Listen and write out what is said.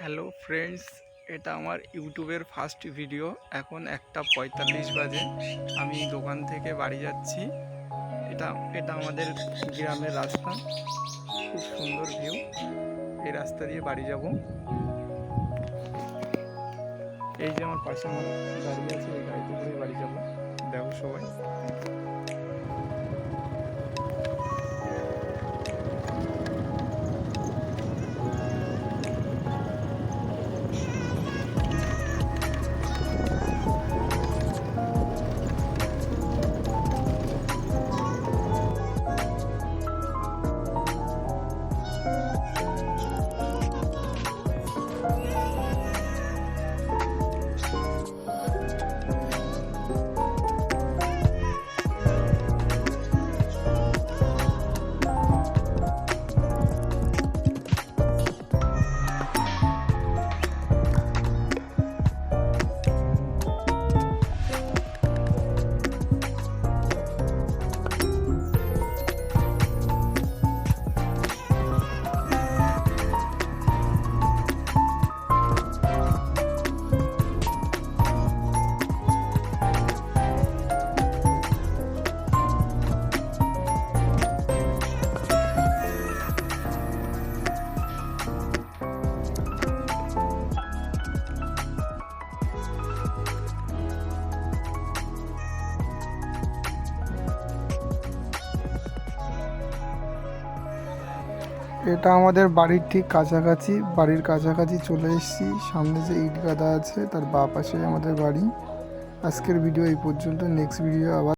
Hello friends, এটা আমার ইউটিউবের ফার্স্ট ভিডিও। এখন 1:45 বাজে। আমি দোকান থেকে বাড়ি যাচ্ছি। এটা এটা আমাদের গ্রামের রাস্তা, খুব সুন্দর ভিউ। এই রাস্তা দিয়ে বাড়ি যাব। এই যে আমার পাশে আমার গাড়ি আছে, এই গাড়িতে করে বাড়ি যাব। দেখো সবাই। এটা আমাদের বাড়ির ঠিক কাছাকাছি, বাড়ির কাছাকাছি চলে এসেছি। সামনে যে ইট গাদা আছে তার বাঁ পাশে আমাদের বাড়ি। আজকের ভিডিও এই পর্যন্ত। নেক্সট ভিডিও আবার